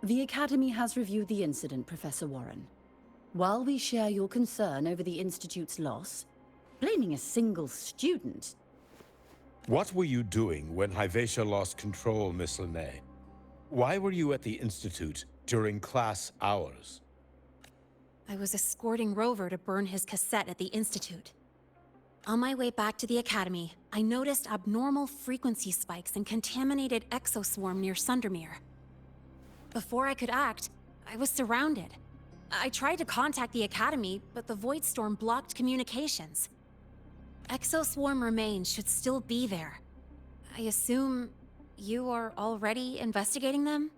The Academy has reviewed the incident, Professor Warren. While we share your concern over the Institute's loss, blaming a single student... What were you doing when Hyvatia lost control, Miss Linnae? Why were you at the Institute during class hours? I was escorting Rover to burn his cassette at the Institute. On my way back to the Academy, I noticed abnormal frequency spikes and contaminated exoswarm near Sundermere. Before I could act, I was surrounded. I tried to contact the Academy, but the Void Storm blocked communications. Exoswarm remains should still be there. I assume you are already investigating them?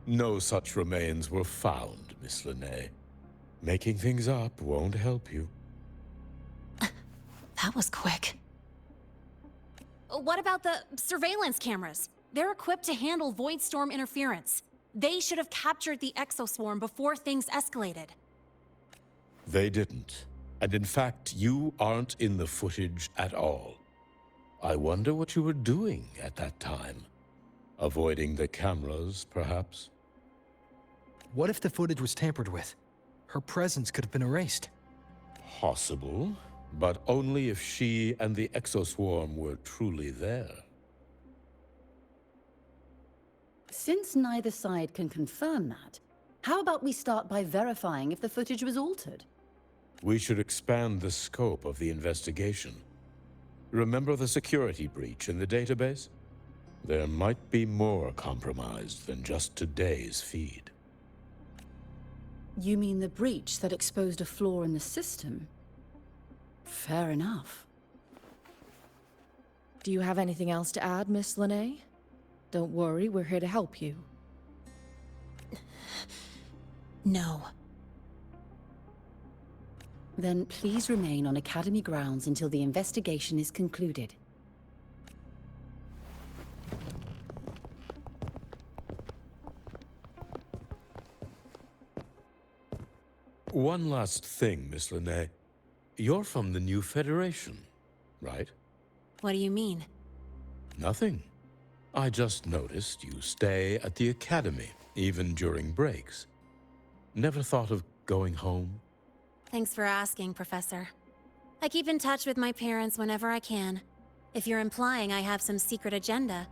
No such remains were found, Miss Linnae. Making things up won't help you. That was quick. What about the surveillance cameras? They're equipped to handle Void Storm interference. They should have captured the exoswarm before things escalated. They didn't. And in fact, you aren't in the footage at all. I wonder what you were doing at that time. Avoiding the cameras, perhaps? What if the footage was tampered with? Her presence could have been erased. Possible, but only if she and the exoswarm were truly there. Since neither side can confirm that, how about we start by verifying if the footage was altered? We should expand the scope of the investigation. Remember the security breach in the database? There might be more compromised than just today's feed. You mean the breach that exposed a flaw in the system? Fair enough. Do you have anything else to add, Miss Linnae? Don't worry, we're here to help you. No. Then please remain on Academy grounds until the investigation is concluded. One last thing, Miss Linnae. You're from the new Federation, right? What do you mean? Nothing. I just noticed you stay at the Academy, even during breaks. Never thought of going home? Thanks for asking, Professor. I keep in touch with my parents whenever I can. If you're implying I have some secret agenda,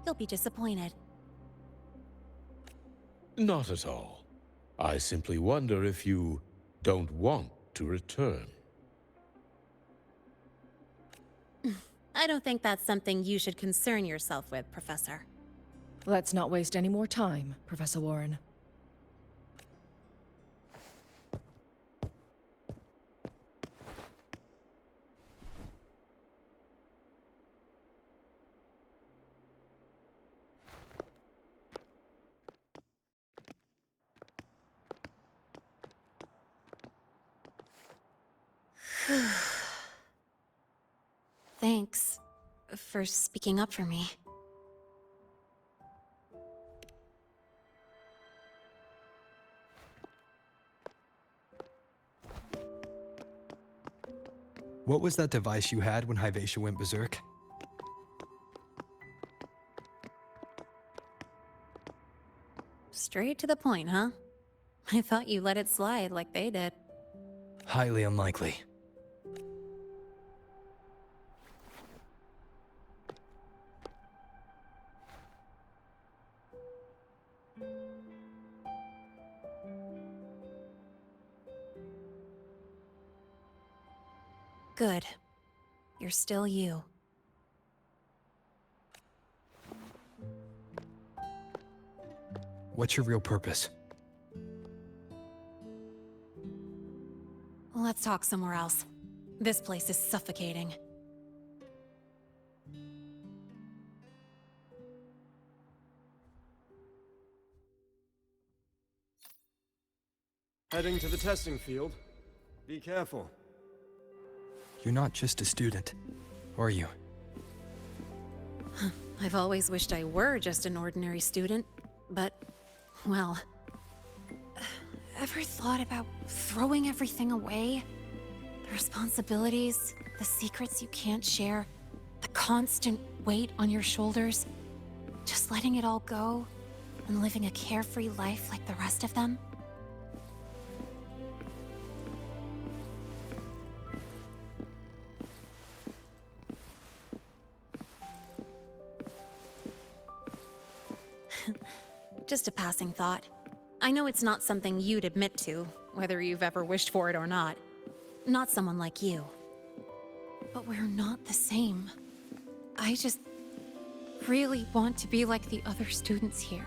you'll be disappointed. Not at all. I simply wonder if you don't want to return. I don't think that's something you should concern yourself with, Professor. Let's not waste any more time, Professor Warren. Thanks for speaking up for me. What was that device you had when Hyvatia went berserk? Straight to the point, huh? I thought you let it slide like they did. Highly unlikely. Good. You're still you. What's your real purpose? Let's talk somewhere else. This place is suffocating. Heading to the testing field. Be careful. You're not just a student, are you? I've always wished I were just an ordinary student, but, well, ever thought about throwing everything away? The responsibilities, the secrets you can't share, the constant weight on your shoulders? Just letting it all go and living a carefree life like the rest of them? Just a passing thought. I know it's not something you'd admit to, whether you've ever wished for it or not. Not someone like you. But we're not the same. I just really want to be like the other students here.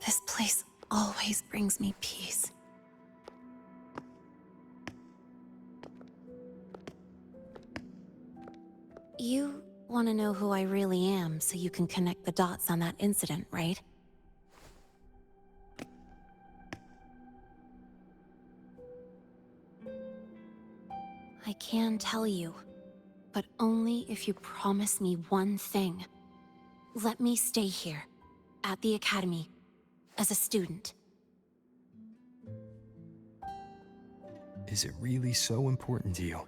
This place always brings me peace. You want to know who I really am so you can connect the dots on that incident, right? I can tell you, but only if you promise me one thing. Let me stay here, at the Academy, as a student. Is it really so important to you?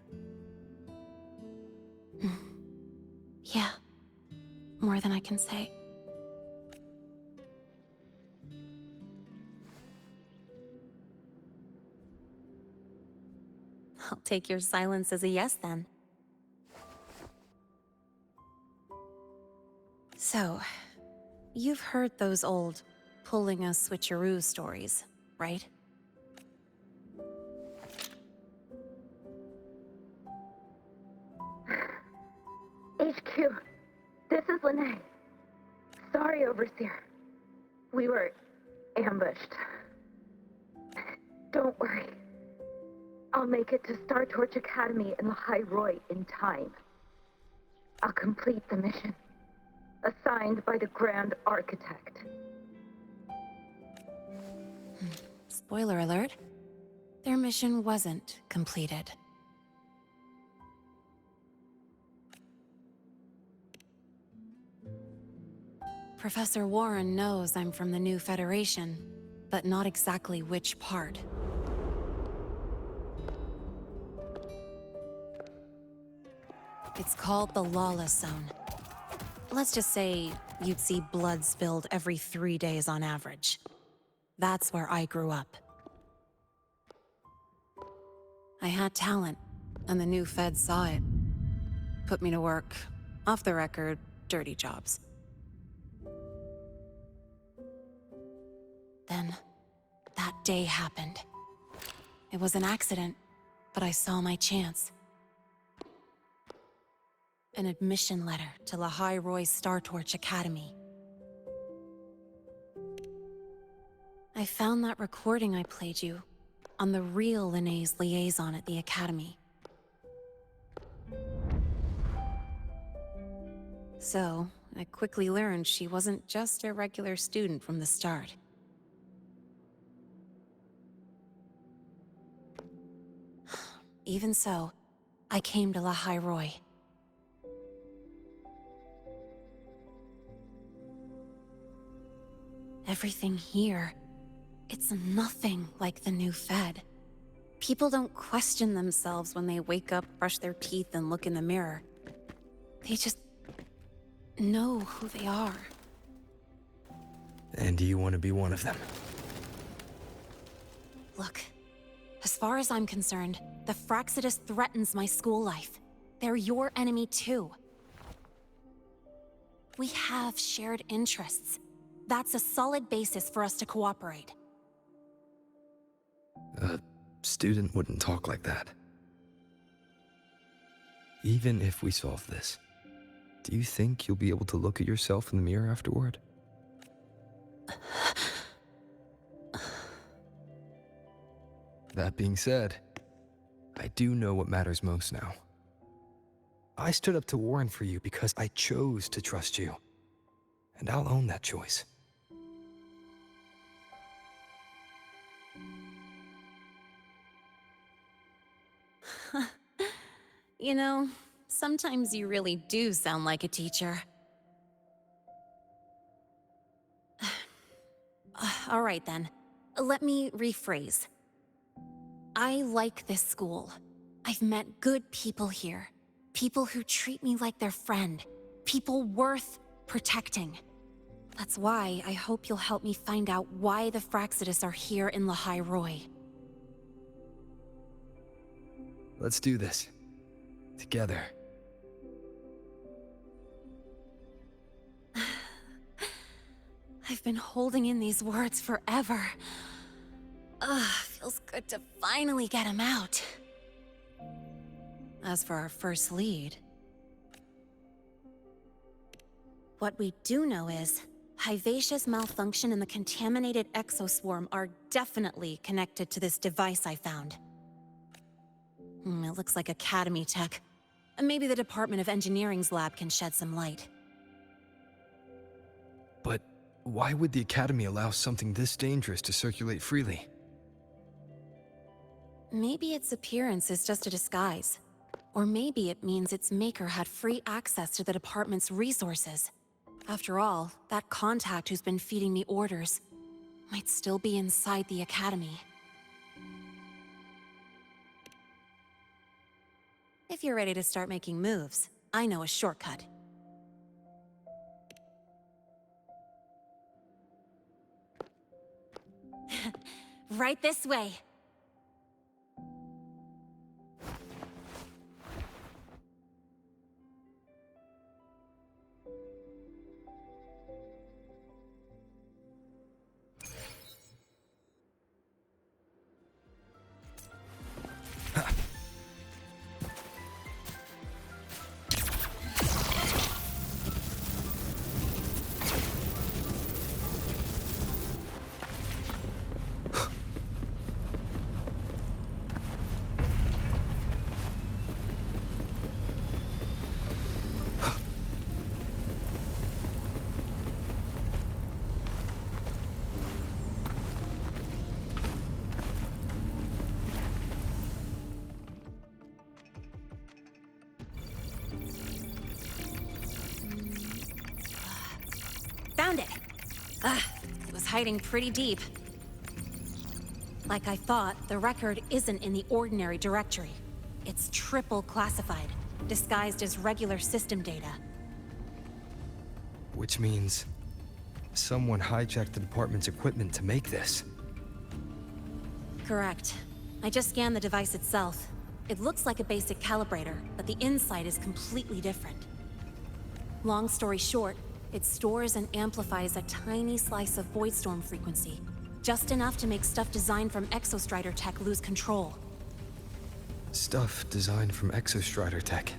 Yeah, more than I can say. I'll take your silence as a yes, then. So, you've heard those old pulling a switcheroo stories, right? HQ, this is Lene. Sorry, Overseer. We were ambushed. Don't worry. I'll make it to Star Torch Academy in the High Roy in time. I'll complete the mission, assigned by the Grand Architect. Spoiler alert. Their mission wasn't completed. Professor Warren knows I'm from the new Federation, but not exactly which part. It's called the Lawless Zone. Let's just say you'd see blood spilled every 3 days on average. That's where I grew up. I had talent, and the new feds saw it. Put me to work, off the record, dirty jobs. Then, that day happened. It was an accident, but I saw my chance. An admission letter to La High Roy Star Torch Academy. I found that recording I played you on the real Lene's liaison at the Academy. So, I quickly learned she wasn't just a regular student from the start. Even so, I came to La High Roy. Everything here, it's nothing like the new Fed. People don't question themselves when they wake up, brush their teeth, and look in the mirror. They just know who they are. And do you want to be one of them? Look, as far as I'm concerned, the Fraxidus threatens my school life. They're your enemy too. We have shared interests. That's a solid basis for us to cooperate. A student wouldn't talk like that. Even if we solve this, do you think you'll be able to look at yourself in the mirror afterward? That being said, I do know what matters most now. I stood up to Warren for you because I chose to trust you. And I'll own that choice. You know, sometimes you really do sound like a teacher. All right then. Let me rephrase. I like this school. I've met good people here. People who treat me like their friend. People worth protecting. That's why I hope you'll help me find out why the Fraxidus are here in Lahai Roi. Let's do this. Together. I've been holding in these words forever. Feels good to finally get them out. As for our first lead... What we do know is, Hyvatia's malfunction and the contaminated exoswarm are definitely connected to this device I found. It looks like Academy tech. Maybe the Department of Engineering's lab can shed some light. But why would the Academy allow something this dangerous to circulate freely? Maybe its appearance is just a disguise. Or maybe it means its maker had free access to the department's resources. After all, that contact who's been feeding me orders might still be inside the Academy. If you're ready to start making moves, I know a shortcut. Right this way. Found it! It was hiding pretty deep. Like I thought, the record isn't in the ordinary directory. It's triple classified, disguised as regular system data. Which means someone hijacked the department's equipment to make this. Correct. I just scanned the device itself. It looks like a basic calibrator, but the inside is completely different. Long story short, it stores and amplifies a tiny slice of Voidstorm frequency, just enough to make stuff designed from Exostrider tech lose control. Stuff designed from Exostrider tech.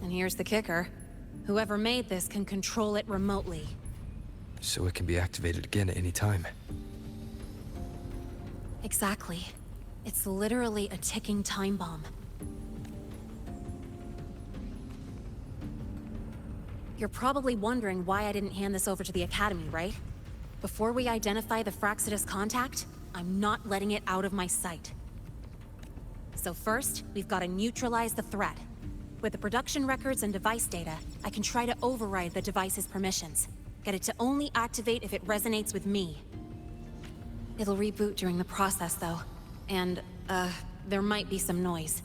And here's the kicker. Whoever made this can control it remotely. So it can be activated again at any time. Exactly. It's literally a ticking time bomb. You're probably wondering why I didn't hand this over to the Academy, right? Before we identify the Fraxidus contact, I'm not letting it out of my sight. So first, we've got to neutralize the threat. With the production records and device data, I can try to override the device's permissions. Get it to only activate if it resonates with me. It'll reboot during the process, though. And, there might be some noise.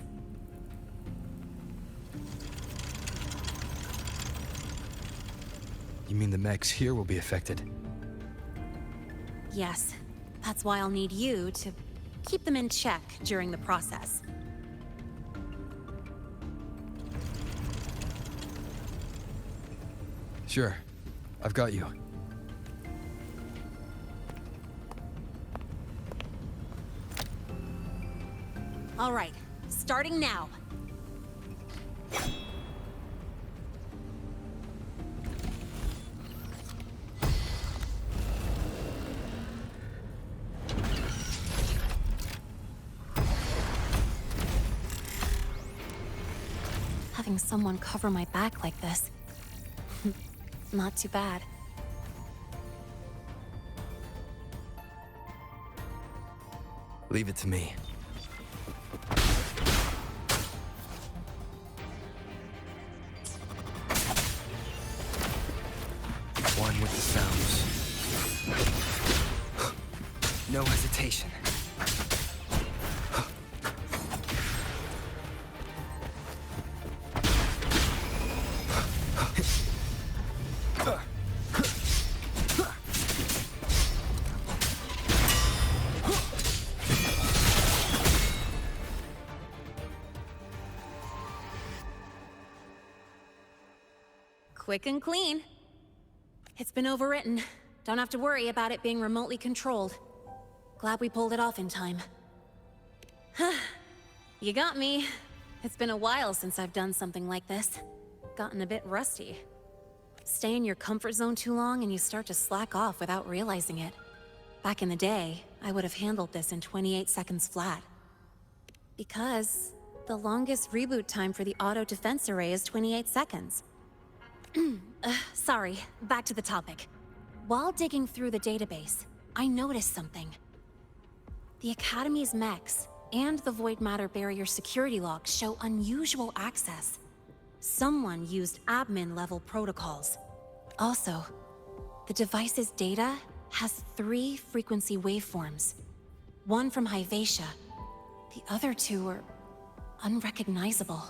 You mean the mechs here will be affected? Yes. That's why I'll need you to keep them in check during the process. Sure. I've got you. All right, starting now. Having someone cover my back like this. Not too bad. Leave it to me. One with the sounds. No hesitation. Quick and clean. It's been overwritten. Don't have to worry about it being remotely controlled. Glad we pulled it off in time. You got me. It's been a while since I've done something like this. Gotten a bit rusty. Stay in your comfort zone too long and you start to slack off without realizing it. Back in the day, I would have handled this in 28 seconds flat. Because the longest reboot time for the auto defense array is 28 seconds. Sorry, back to the topic. While digging through the database, I noticed something. The Academy's mechs and the Void Matter Barrier security logs show unusual access. Someone used admin-level protocols. Also, the device's data has 3 frequency waveforms. One from Hyvatia. The other 2 are unrecognizable.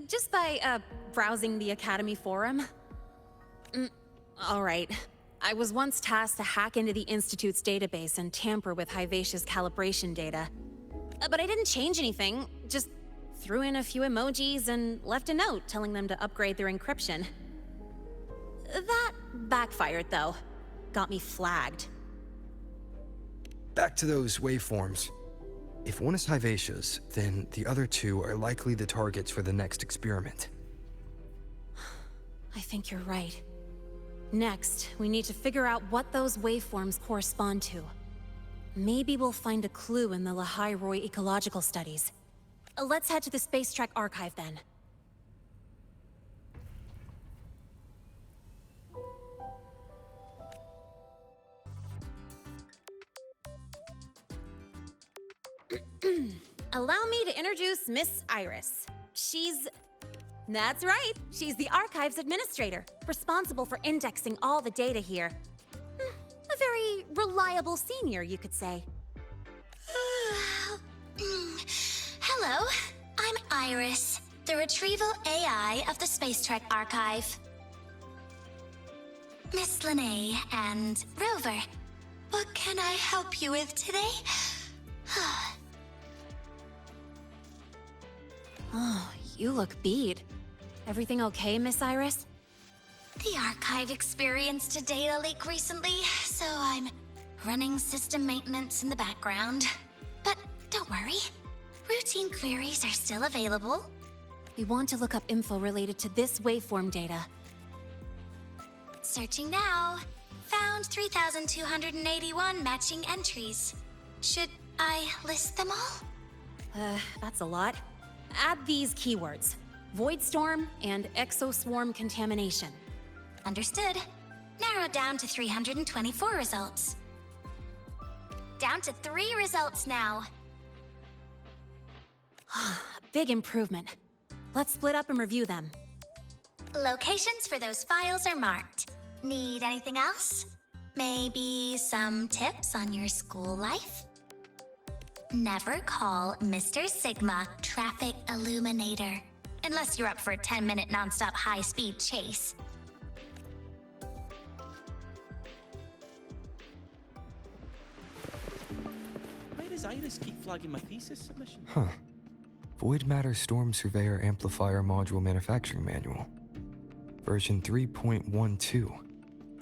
Just by, browsing the Academy forum. Alright. I was once tasked to hack into the Institute's database and tamper with Hyvatia's calibration data. But I didn't change anything, just threw in a few emojis and left a note telling them to upgrade their encryption. That backfired, though. Got me flagged. Back to those waveforms. If one is Hyvatia's, then the other 2 are likely the targets for the next experiment. I think you're right. Next, we need to figure out what those waveforms correspond to. Maybe we'll find a clue in the Lehigh Roy ecological studies. Let's head to the Space Trek archive then. Allow me to introduce Miss Iris. That's right, she's the Archives Administrator, responsible for indexing all the data here. A very reliable senior, you could say. Hello, I'm Iris, the Retrieval AI of the Space Trek Archive. Miss Linnea and Rover, what can I help you with today? Oh, you look beat. Everything okay, Miss Iris? The Archive experienced a data leak recently, so I'm running system maintenance in the background. But don't worry, routine queries are still available. We want to look up info related to this waveform data. Searching now. Found 3,281 matching entries. Should I list them all? That's a lot. Add these keywords: Void Storm and Exoswarm contamination. Understood. Narrowed down to 324 results. Down to 3 results now. Big improvement. Let's split up and review them. Locations for those files are marked. Need anything else? Maybe some tips on your school life? Never call Mr. Sigma Traffic Illuminator, unless you're up for a 10-minute non-stop high-speed chase. Why does Iris keep flagging my thesis submission? Huh. Void Matter Storm Surveyor Amplifier Module Manufacturing Manual. Version 3.12.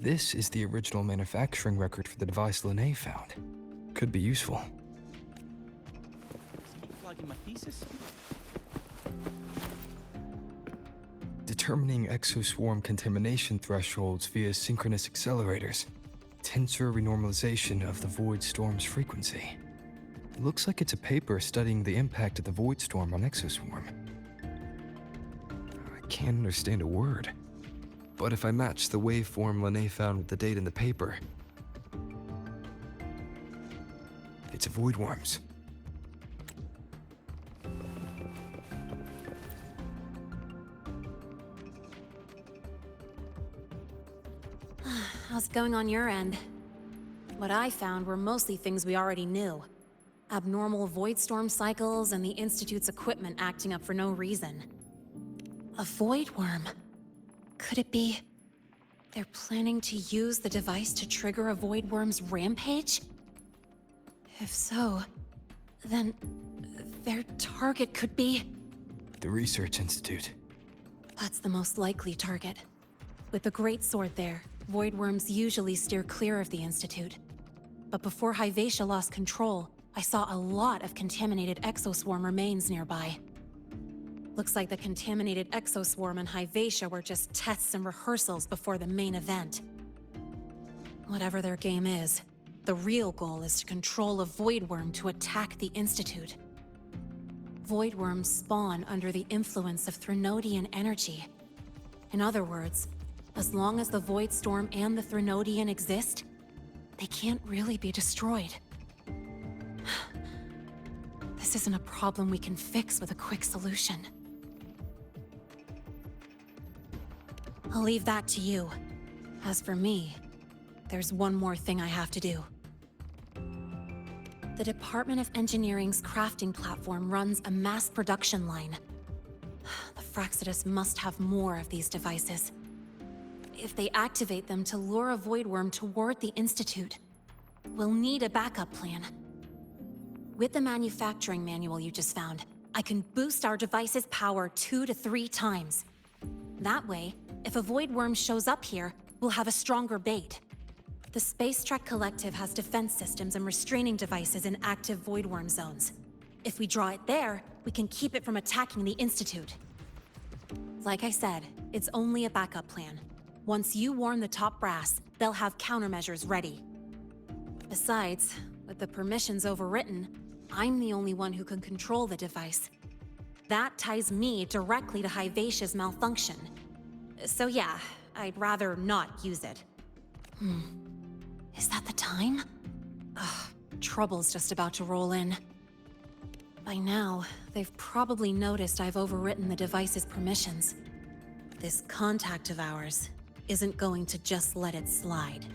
This is the original manufacturing record for the device Linnea found. Could be useful. Keep flagging my thesis. Determining exoswarm contamination thresholds via synchronous accelerators. Tensor renormalization of the void storm's frequency. Looks like it's a paper studying the impact of the Void Storm on Exoswarm. I can't understand a word. But if I match the waveform Lene found with the date in the paper, it's a Void Worms. How's it going on your end? What I found were mostly things we already knew. Abnormal void storm cycles and the Institute's equipment acting up for no reason. A void worm? Could it be... they're planning to use the device to trigger a void worm's rampage? If so, then their target could be... The Research Institute. That's the most likely target. With the Great Sword there, void worms usually steer clear of the Institute. But before Hyvatia lost control, I saw a lot of contaminated exoswarm remains nearby. Looks like the contaminated exoswarm and Hyvatia were just tests and rehearsals before the main event. Whatever their game is, the real goal is to control a void worm to attack the Institute. Void worms spawn under the influence of Threnodian energy. In other words, as long as the Void Storm and the Threnodian exist, they can't really be destroyed. This isn't a problem we can fix with a quick solution. I'll leave that to you. As for me, there's one more thing I have to do. The Department of Engineering's crafting platform runs a mass production line. The Fraxidus must have more of these devices. If they activate them to lure a void worm toward the Institute, we'll need a backup plan. With the manufacturing manual you just found, I can boost our device's power 2 to 3 times. That way, if a void worm shows up here, we'll have a stronger bait. The Space Trek Collective has defense systems and restraining devices in active void worm zones. If we draw it there, we can keep it from attacking the Institute. Like I said, it's only a backup plan. Once you warn the top brass, they'll have countermeasures ready. Besides, with the permissions overwritten, I'm the only one who can control the device. That ties me directly to Hyvatia's malfunction. So yeah, I'd rather not use it. Is that the time? Ugh, trouble's just about to roll in. By now, they've probably noticed I've overwritten the device's permissions. This contact of ours isn't going to just let it slide.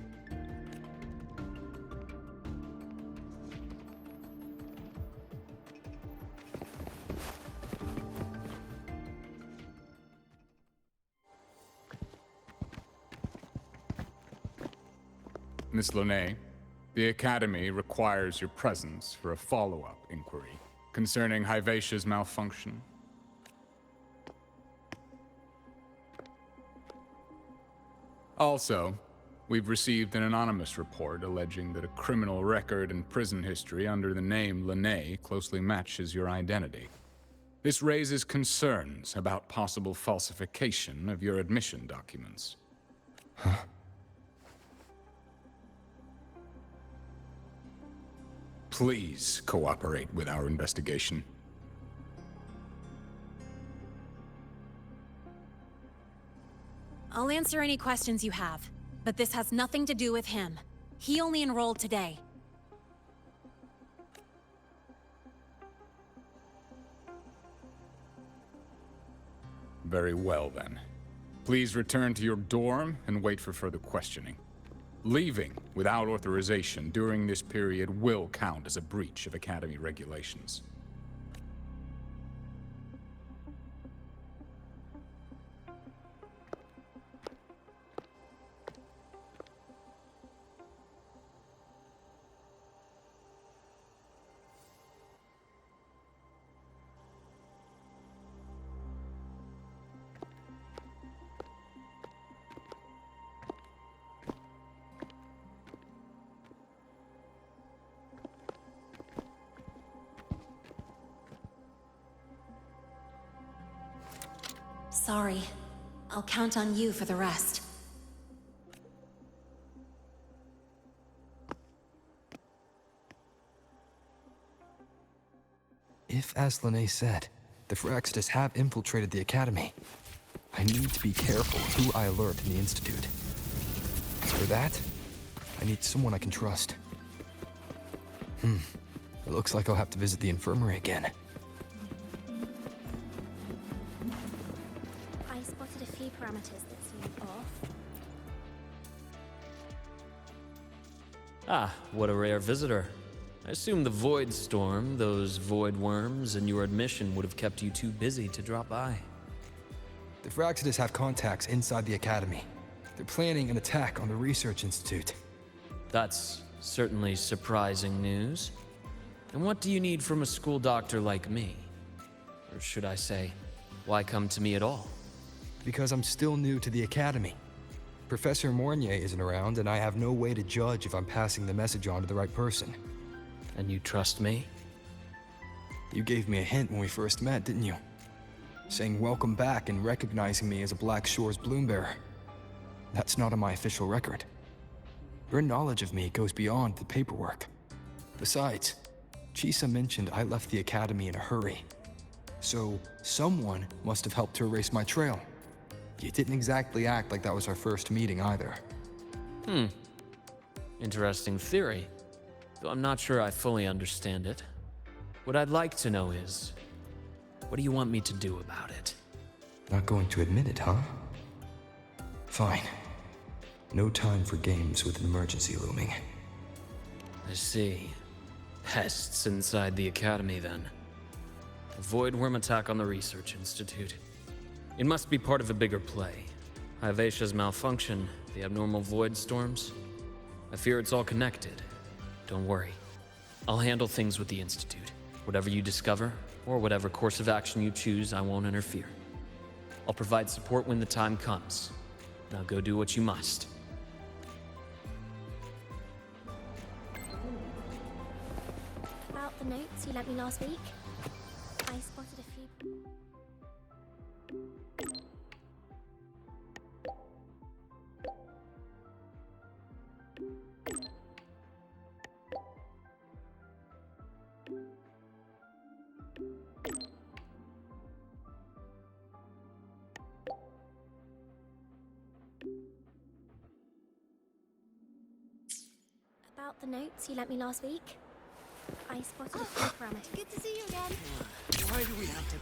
Miss Lene, the Academy requires your presence for a follow-up inquiry concerning Hyvatia's malfunction. Also, we've received an anonymous report alleging that a criminal record and prison history under the name Lene closely matches your identity. This raises concerns about possible falsification of your admission documents. Huh? Please cooperate with our investigation. I'll answer any questions you have, but this has nothing to do with him. He only enrolled today. Very well, then. Please return to your dorm and wait for further questioning. Leaving without authorization during this period will count as a breach of Academy regulations. Sorry. I'll count on you for the rest. If, as Lene said, the Phyrexidus have infiltrated the Academy, I need to be careful who I alert in the Institute. For that, I need someone I can trust. It looks like I'll have to visit the infirmary again. I spotted a few parameters that seem off. Ah, what a rare visitor. I assume the Void Storm, those void worms, and your admission would have kept you too busy to drop by. The Phyrexidus have contacts inside the Academy. They're planning an attack on the Research Institute. That's certainly surprising news. And what do you need from a school doctor like me? Or should I say, why come to me at all? Because I'm still new to the Academy. Professor Mornier isn't around, and I have no way to judge if I'm passing the message on to the right person. And you trust me? You gave me a hint when we first met, didn't you? Saying welcome back and recognizing me as a Black Shore's Bloombearer. That's not on my official record. Your knowledge of me goes beyond the paperwork. Besides, Chisa mentioned I left the Academy in a hurry. So, someone must have helped to erase my trail. You didn't exactly act like that was our first meeting either. Interesting theory. Though I'm not sure I fully understand it. What I'd like to know is, what do you want me to do about it? Not going to admit it, huh? Fine. No time for games with an emergency looming. I see. Pests inside the Academy, then. A void worm attack on the Research Institute. It must be part of a bigger play. Hivacia's malfunction, the abnormal void storms. I fear it's all connected. Don't worry. I'll handle things with the Institute. Whatever you discover, or whatever course of action you choose, I won't interfere. I'll provide support when the time comes. Now go do what you must. About the notes you lent me last week, I spotted a few... About the notes you lent me last week, I spotted a few parameters. Good to see you again. Why do we have to...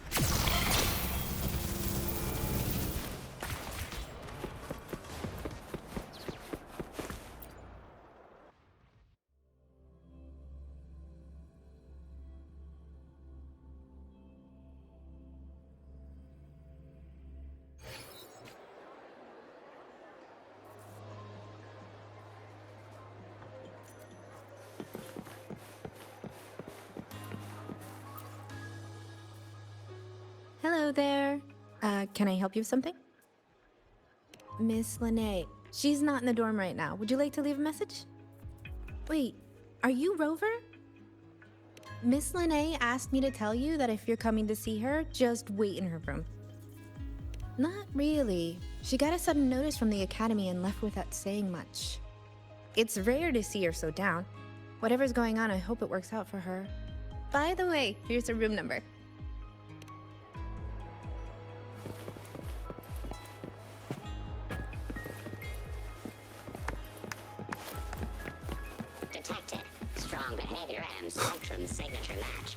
Hello there. Can I help you with something? Miss Lene. She's not in the dorm right now. Would you like to leave a message? Wait, are you Rover? Miss Lene asked me to tell you that if you're coming to see her, just wait in her room. Not really. She got a sudden notice from the Academy and left without saying much. It's rare to see her so down. Whatever's going on, I hope it works out for her. By the way, here's her room number. Detected. Strong behavior and spectrum signature match.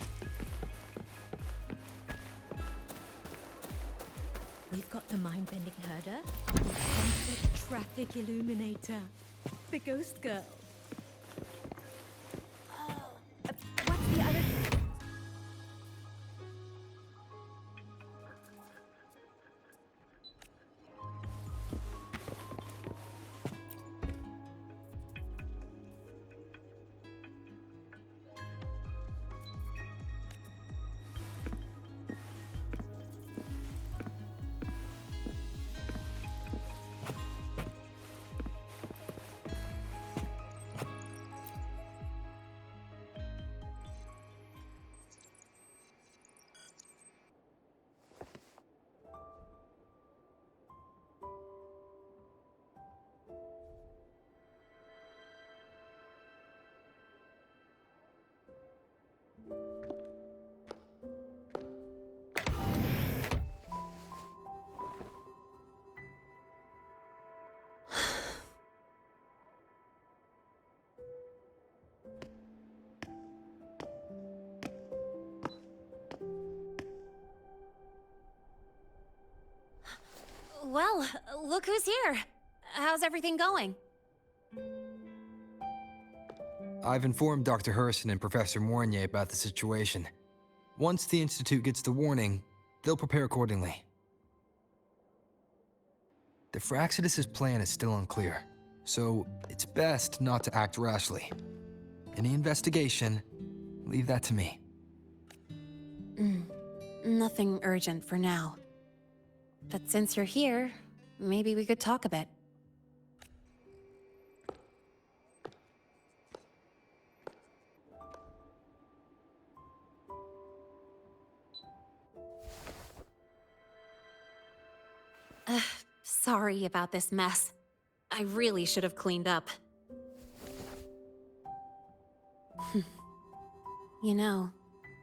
We've got the mind-bending herder, the conflict traffic illuminator, the ghost girl. What's the other... Well, look who's here. How's everything going? I've informed Dr. Hurston and Professor Mournier about the situation. Once the Institute gets the warning, they'll prepare accordingly. The Fraxidus' plan is still unclear, so it's best not to act rashly. Any investigation, leave that to me. Nothing urgent for now. But since you're here, maybe we could talk a bit. Sorry about this mess. I really should have cleaned up. You know,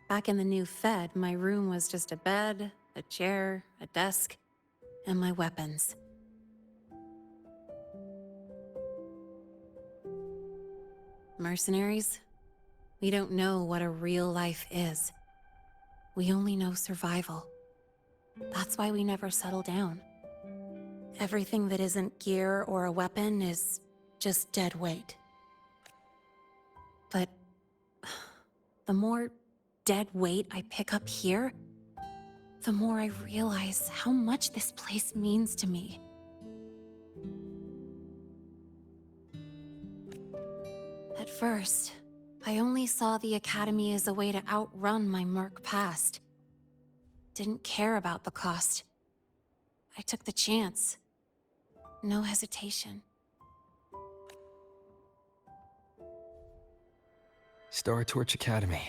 back in the new Fed, my room was just a bed, a chair, a desk, and my weapons. Mercenaries? We don't know what a real life is. We only know survival. That's why we never settle down. Everything that isn't gear or a weapon is just dead weight. But the more dead weight I pick up here, the more I realize how much this place means to me. At first, I only saw the Academy as a way to outrun my Merc past. Didn't care about the cost. I took the chance. No hesitation. Star Torch Academy.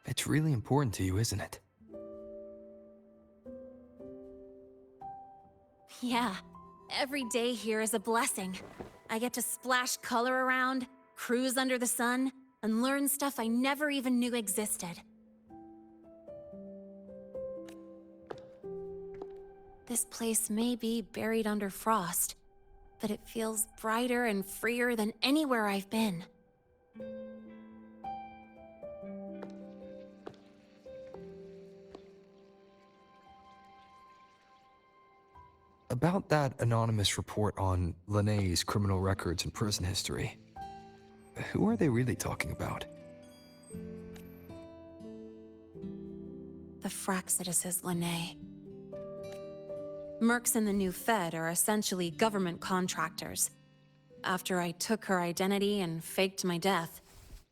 It's really important to you, isn't it? Yeah, every day here is a blessing. I get to splash color around, cruise under the sun, and learn stuff I never even knew existed. This place may be buried under frost, but it feels brighter and freer than anywhere I've been. About that anonymous report on Linné's criminal records and prison history, who are they really talking about? The Fraxidus is Linné. Mercs in the new Fed are essentially government contractors. After I took her identity and faked my death,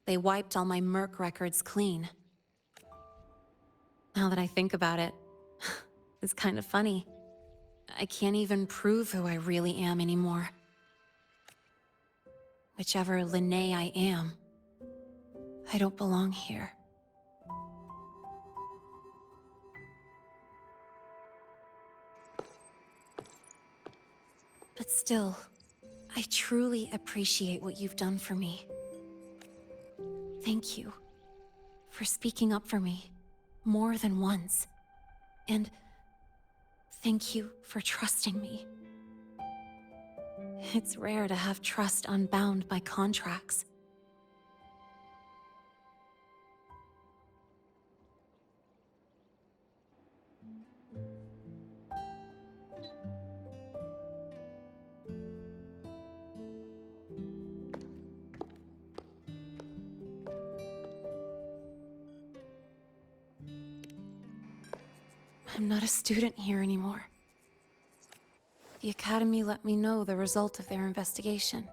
they wiped all my Merc records clean. Now that I think about it, it's kind of funny. I can't even prove who I really am anymore. Whichever Linné I am, I don't belong here. But still, I truly appreciate what you've done for me. Thank you for speaking up for me more than once. And thank you for trusting me. It's rare to have trust unbound by contracts. I'm not a student here anymore. The Academy let me know the result of their investigation.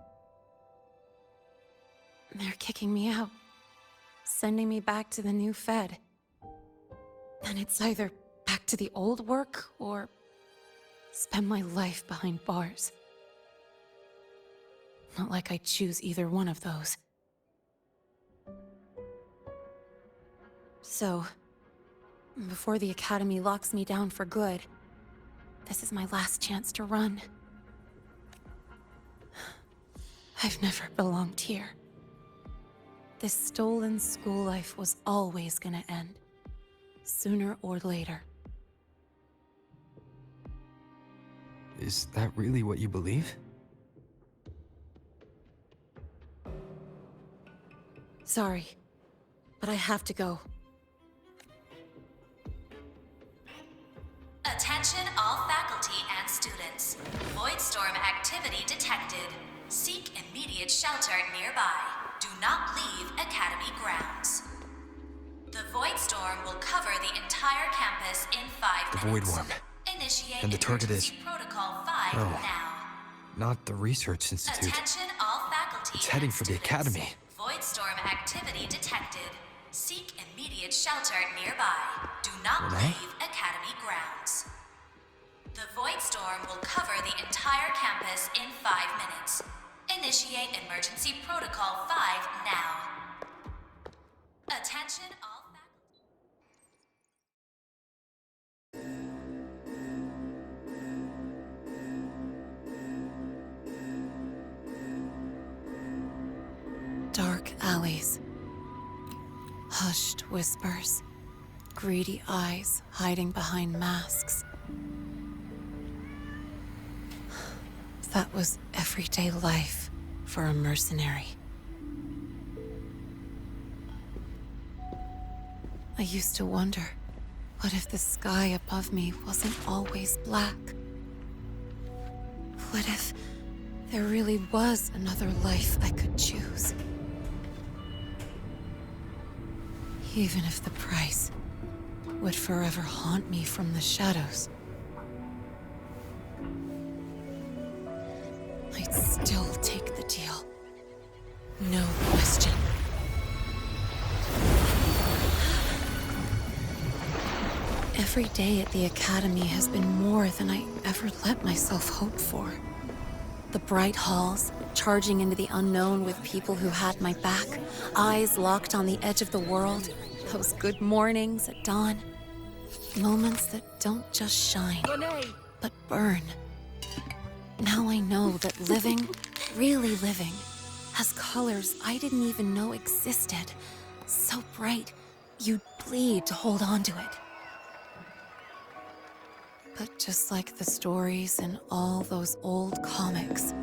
They're kicking me out, sending me back to the new Fed. And it's either back to the old work, or spend my life behind bars. Not like I choose either one of those. So, before the Academy locks me down for good, this is my last chance to run. I've never belonged here. This stolen school life was always gonna end, sooner or later. Is that really what you believe? Sorry, but I have to go. Attention all faculty students. Voidstorm activity detected. Seek immediate shelter nearby. Do not leave Academy grounds. The Voidstorm will cover the entire campus in 5 The minutes. Void Worm. Initiate And the target is... emergency Protocol 5 Oh. now. Not the Research Institute. Attention all faculty. It's heading and for the students. Academy. Voidstorm activity detected. Seek immediate shelter nearby. Do not Renee? leave Academy grounds. The Voidstorm will cover the entire campus in 5 minutes. Initiate emergency protocol 5 now. Attention all faculty. Dark alleys. Hushed whispers. Greedy eyes hiding behind masks. That was everyday life for a mercenary. I used to wonder, what if the sky above me wasn't always black? What if there really was another life I could choose? Even if the price would forever haunt me from the shadows. I'd still take the deal. No question. Every day at the Academy has been more than I ever let myself hope for. The bright halls, charging into the unknown with people who had my back, eyes locked on the edge of the world, those good mornings at dawn. Moments that don't just shine, but burn. Now I know that living, really living, has colors I didn't even know existed. So bright, you'd bleed to hold on to it. But just like the stories in all those old comics,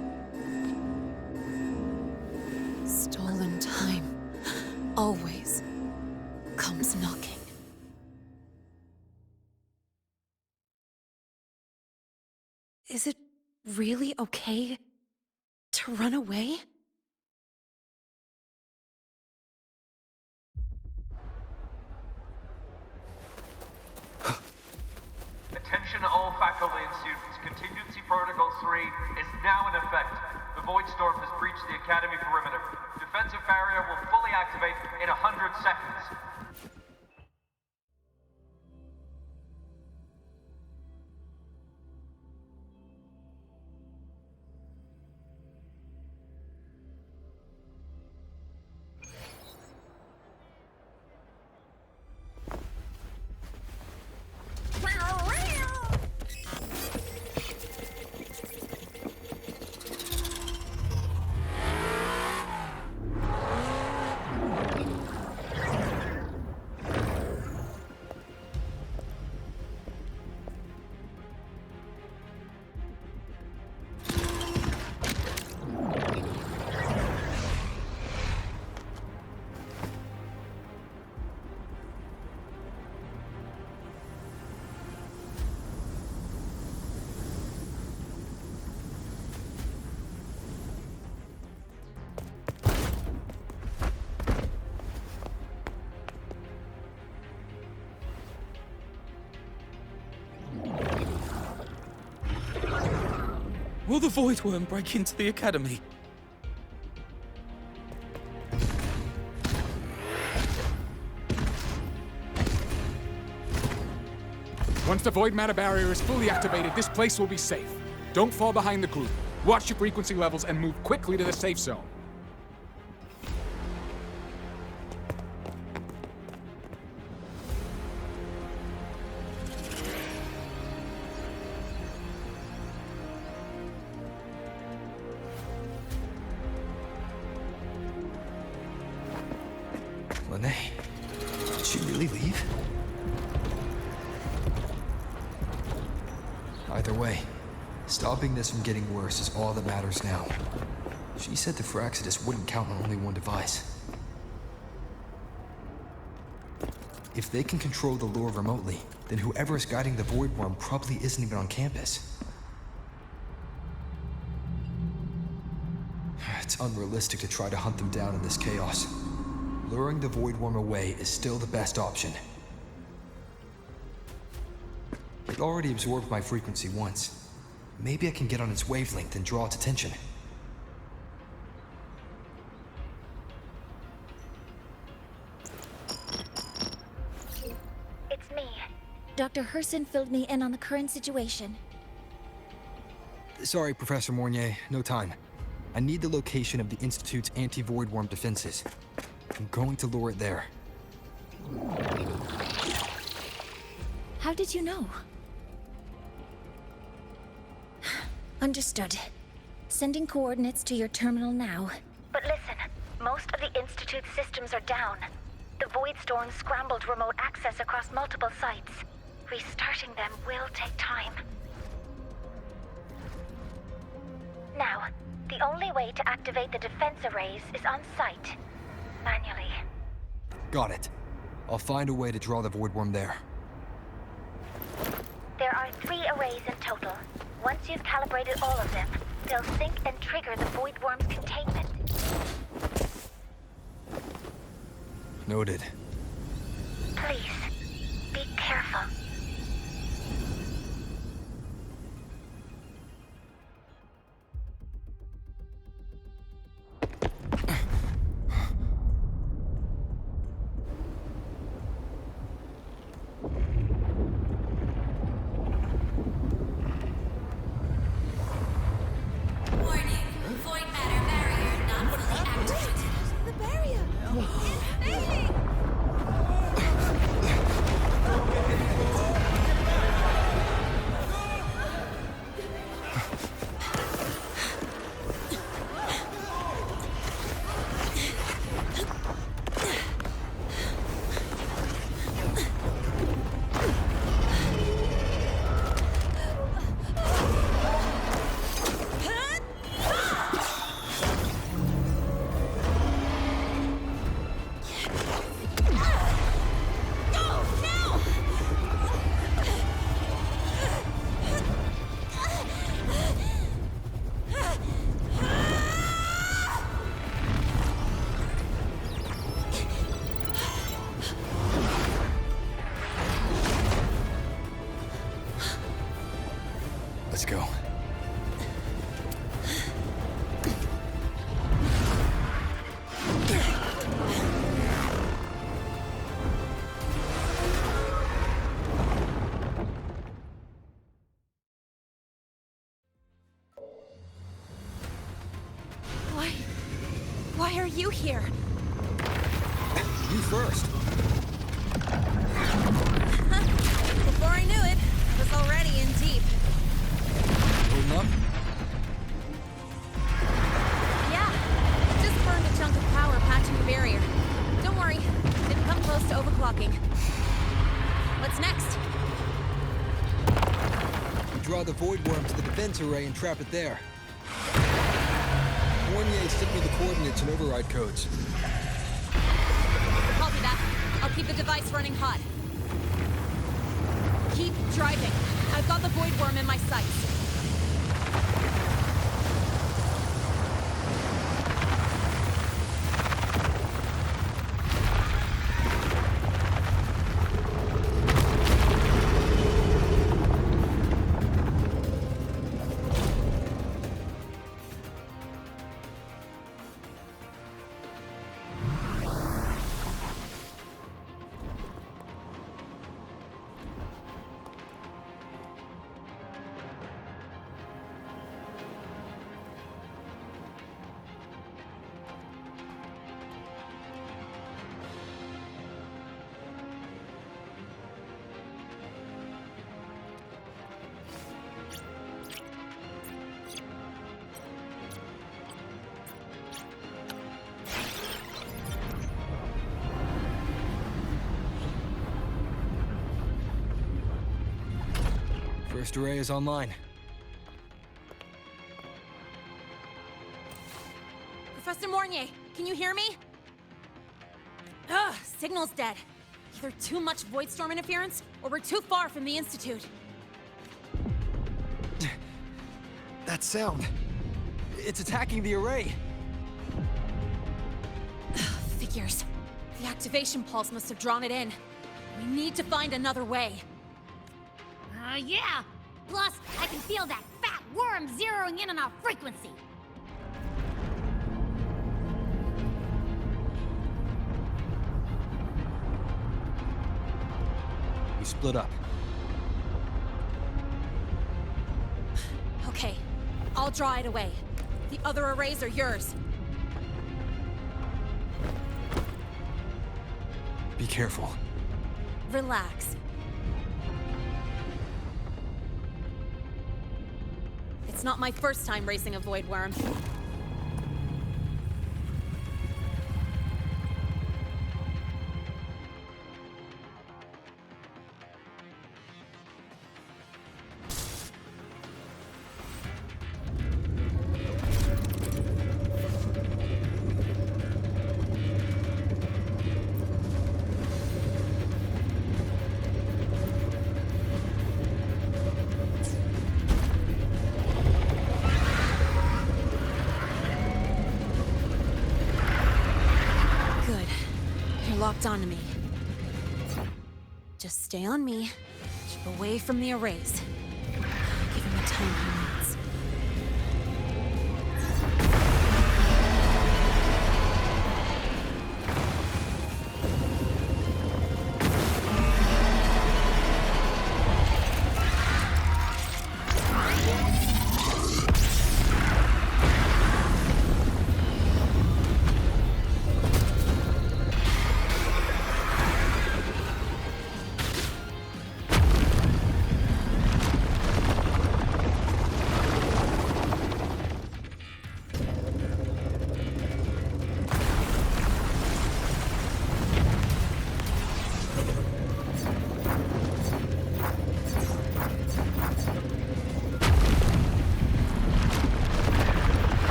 stolen time always comes knocking. Is it really okay to run away? Attention all faculty and students. Contingency Protocol 3 is now in effect. The Voidstorm has breached the Academy perimeter. Defensive barrier will fully activate in 100 seconds. Will the Void Worm break into the Academy? Once the void matter barrier is fully activated, this place will be safe. Don't fall behind the group. Watch your frequency levels and move quickly to the safe zone. Lene, did she really leave? Either way, stopping this from getting worse is all that matters now. She said the Phyrexidus wouldn't count on only one device. If they can control the lure remotely, then whoever is guiding the Void Worm probably isn't even on campus. It's unrealistic to try to hunt them down in this chaos. Luring the Void Worm away is still the best option. It already absorbed my frequency once. Maybe I can get on its wavelength and draw its attention. It's me. Dr. Herson filled me in on the current situation. Sorry, Professor Mornier, no time. I need the location of the Institute's anti-Void Worm defenses. I'm going to lure it there. How did you know? Understood. Sending coordinates to your terminal now. But listen, most of the Institute's systems are down. The Void Storm scrambled remote access across multiple sites. Restarting them will take time. Now, the only way to activate the defense arrays is on site. Manually. Got it. I'll find a way to draw the Void Worm there. There are 3 arrays in total. Once you've calibrated all of them, they'll sync and trigger the Void Worm's containment. Noted. Please, be careful. Let's go. Why are you here? You first. Before I knew it, I was already in deep. Holding up? Yeah, just burned a chunk of power patching the barrier. Don't worry, didn't come close to overclocking. What's next? You draw the Void Worm to the defense array and trap it there. Mornier sent me the coordinates and override codes. Copy that. I'll keep the device running hot. Keep driving. I've got the Void Worm in my sights. First array is online. Professor Mornier, can you hear me? Ugh, signal's dead. Either too much Void Storm interference, or we're too far from the Institute. That sound. It's attacking the array. Figures. The activation pulse must have drawn it in. We need to find another way. Yeah! Plus, I can feel that fat worm zeroing in on our frequency. We split up. Okay, I'll draw it away. The other arrays are yours. Be careful. Relax. It's not my first time racing a void worm. Locked onto me. Just stay on me. Keep away from the arrays. Give him the time he needs.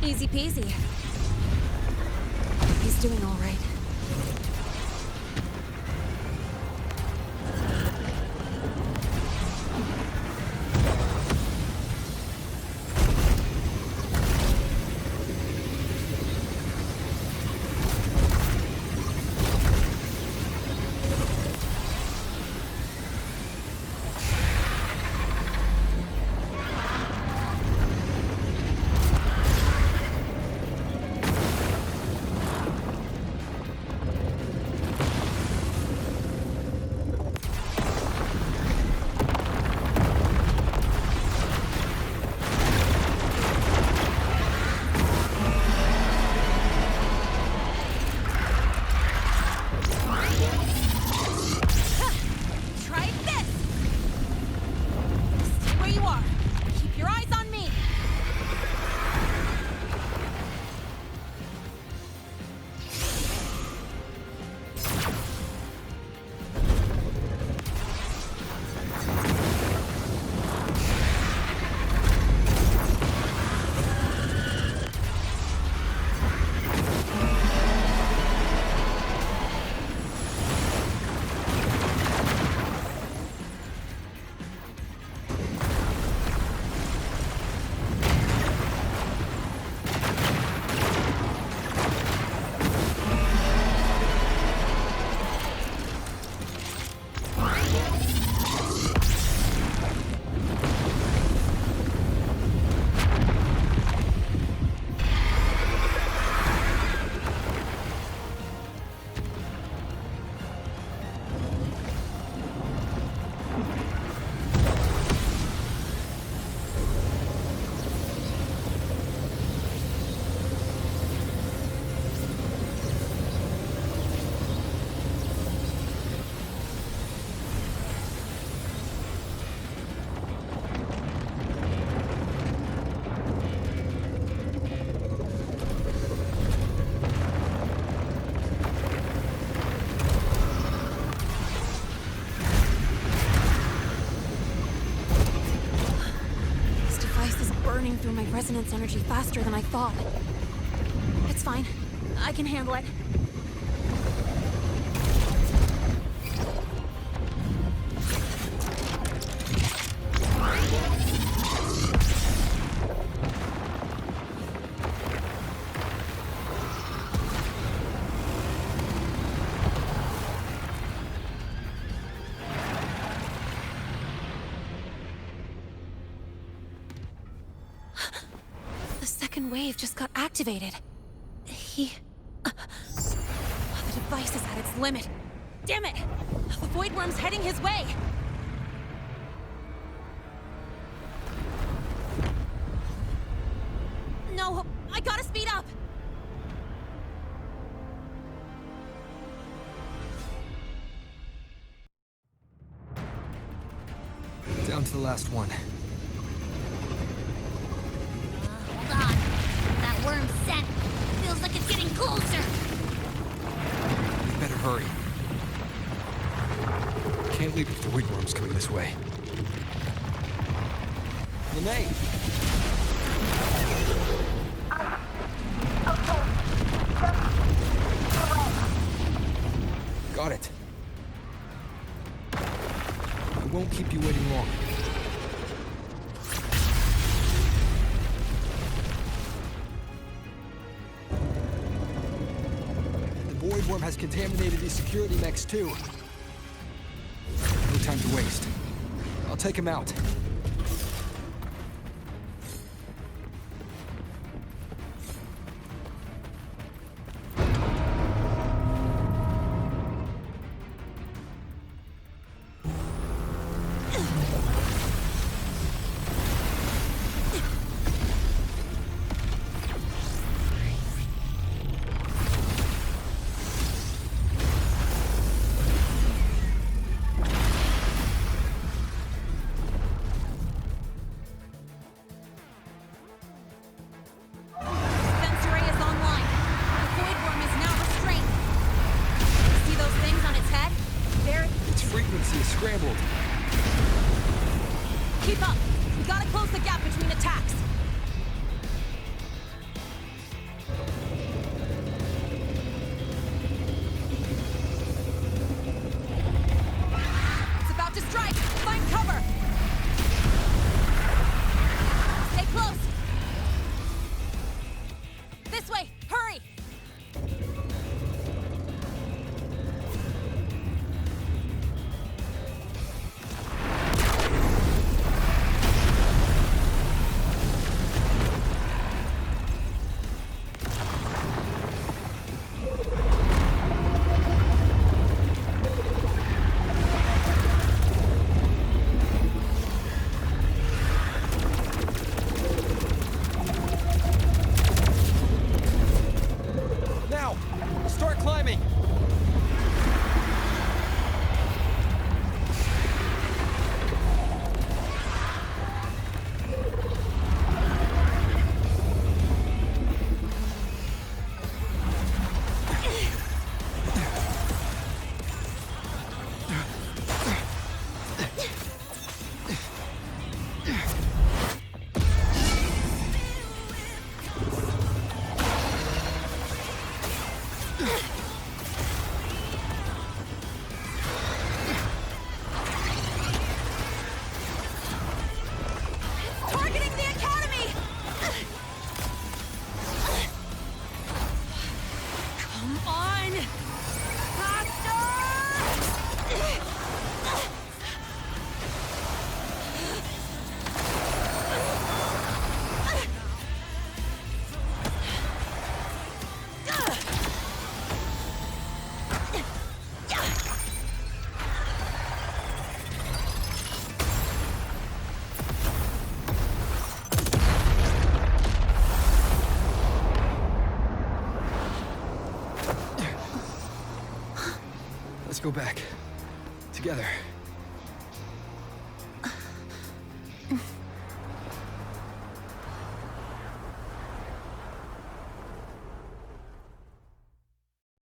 Easy peasy. He's doing all right. burning through my resonance energy faster than I thought. It's fine. I can handle it. The second wave just got activated. The device is at its limit. Damn it! The Void Worm's heading his way! No, I gotta speed up! Down to the last one. Hold on. That worm's scent feels like it's getting closer. We better hurry. Can't leave if the Void Worm's coming this way. Lene! Got it. I won't keep you waiting long. The Void Worm has contaminated these security mechs too. No time to waste. I'll take him out. Scrambled. Keep up! We gotta close the gap between attacks! It's about to strike! Find cover! Stay close! This way! Hurry! Let's go back. Together.